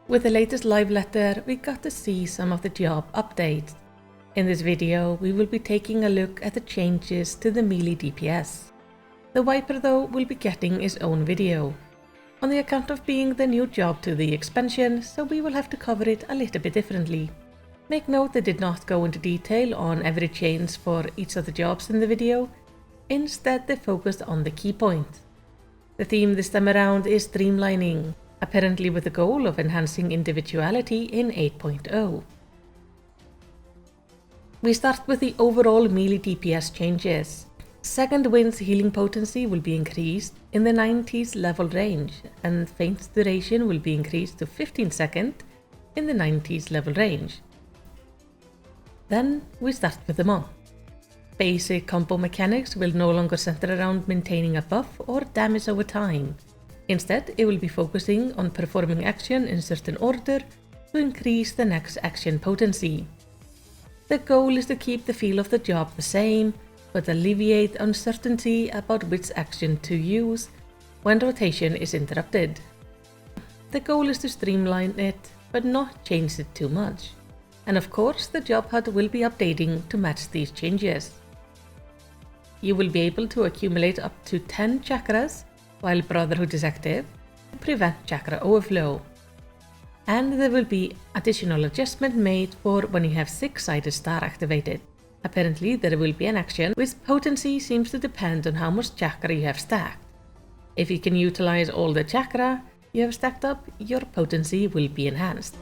With the latest live letter, we got to see some of the job updates. In this video, we will be taking a look at the changes to the melee DPS. The Viper though will be getting his own video, on the account of being the new job to the expansion, so we will have to cover it a little bit differently. Make note they did not go into detail on every change for each of the jobs in the video, instead they focused on the key points. The theme this time around is streamlining, apparently with the goal of enhancing individuality in 8.0. We start with the overall melee DPS changes. Second wind's healing potency will be increased in the 90s level range, and feint's duration will be increased to 15 seconds in the 90s level range. Then we start with the monk. Basic combo mechanics will no longer center around maintaining a buff or damage over time. Instead, it will be focusing on performing action in certain order to increase the next action potency. The goal is to keep the feel of the job the same, but alleviate uncertainty about which action to use when rotation is interrupted. The goal is to streamline it, but not change it too much. And of course, the job HUD will be updating to match these changes. You will be able to accumulate up to 10 chakras while Brotherhood is active to prevent chakra overflow. And there will be additional adjustment made for when you have 6-sided star activated. Apparently there will be an action which potency seems to depend on how much chakra you have stacked. If you can utilize all the chakra you have stacked up, your potency will be enhanced.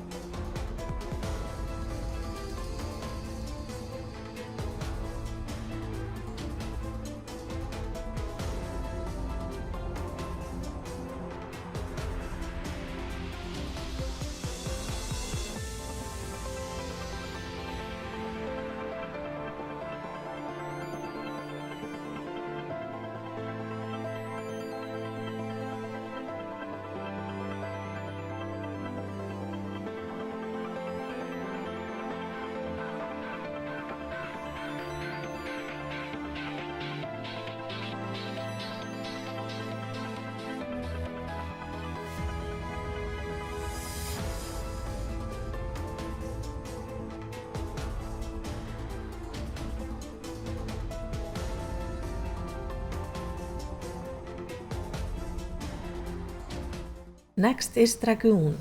Next is Dragoon.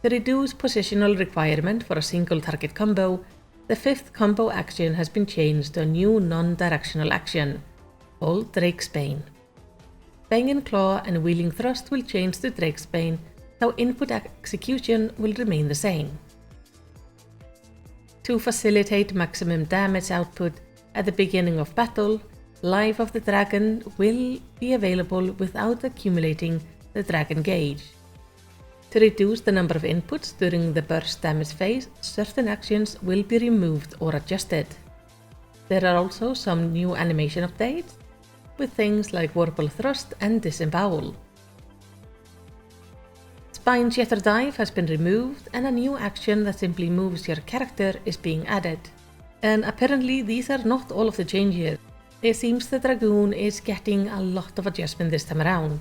To reduce positional requirement for a single target combo, the 5th combo action has been changed to a new non-directional action, called Drake's Bane. Bang and Claw and Wheeling Thrust will change to Drake's Bane, though input execution will remain the same. To facilitate maximum damage output at the beginning of battle, Life of the Dragon will be available without accumulating the Dragon Gauge. To reduce the number of inputs during the burst damage phase, certain actions will be removed or adjusted. There are also some new animation updates, with things like Warble Thrust and Disembowel. Spine Shatter Dive has been removed, and a new action that simply moves your character is being added. And apparently these are not all of the changes. It seems the Dragoon is getting a lot of adjustment this time around.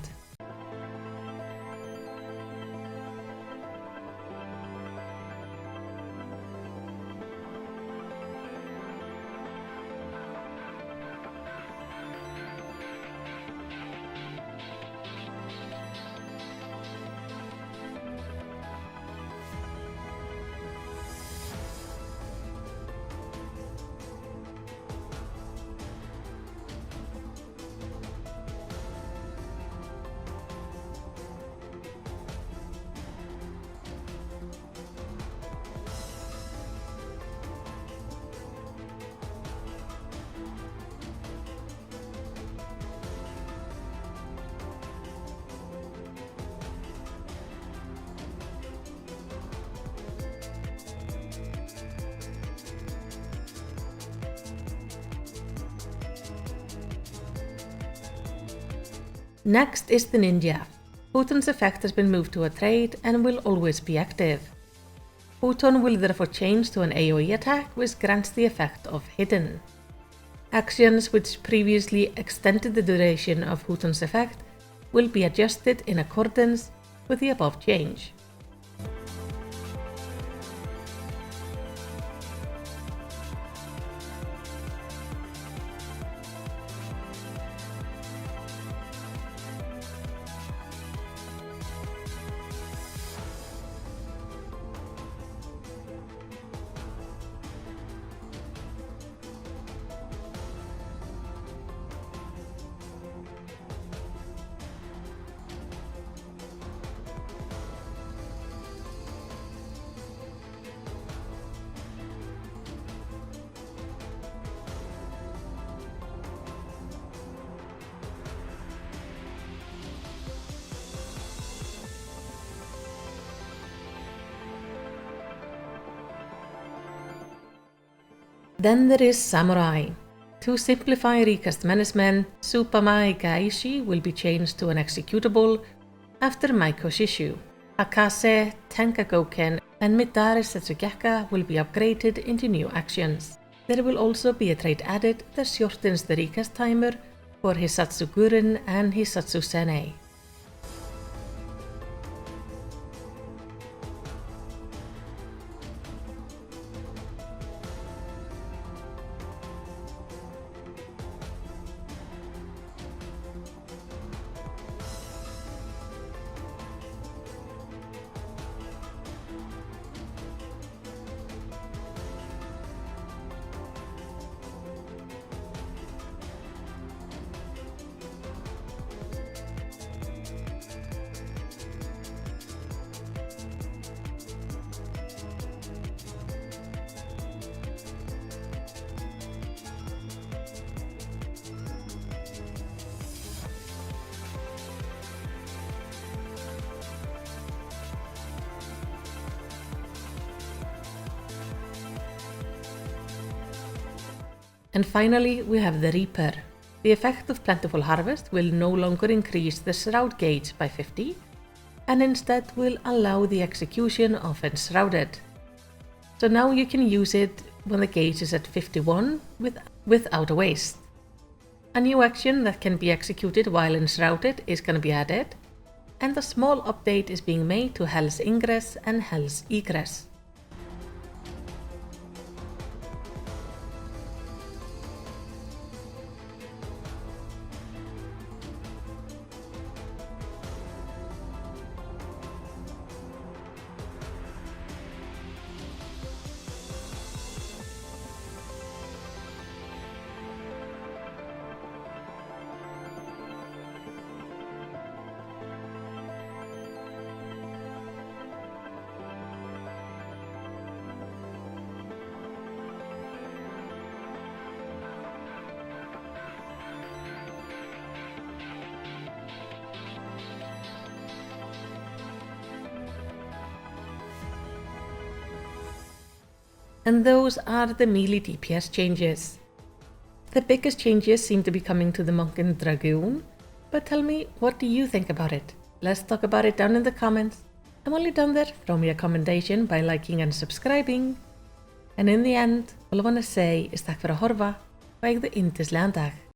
Next is the Ninja. Photon's effect has been moved to a trade and will always be active. Photon will therefore change to an AoE attack which grants the effect of Hidden. Actions which previously extended the duration of Photon's effect will be adjusted in accordance with the above change. Then there is Samurai. To simplify recast Menacemen, Supamai Gaishi will be changed to an executable after Maiko Shishu. Akase, Tenkagoken, and Midare Setsugeka will be upgraded into new actions. There will also be a trait added that shortens the recast timer for Hisatsu Guren and Hisatsu Senei. And finally, we have the Reaper. The effect of Plentiful Harvest will no longer increase the shroud gauge by 50, and instead will allow the execution of Enshrouded. So now you can use it when the gauge is at 51 without a waste. A new action that can be executed while Enshrouded is going to be added, and a small update is being made to Hell's Ingress and Hell's Egress. And those are the melee DPS changes. The biggest changes seem to be coming to the Monk and Dragoon, but tell me, what do you think about it? Let's talk about it down in the comments. And while you're down there, throw me a commendation by liking and subscribing. And in the end, all I want to say is takk fyrir að horfa og eigðu yndislegan dag.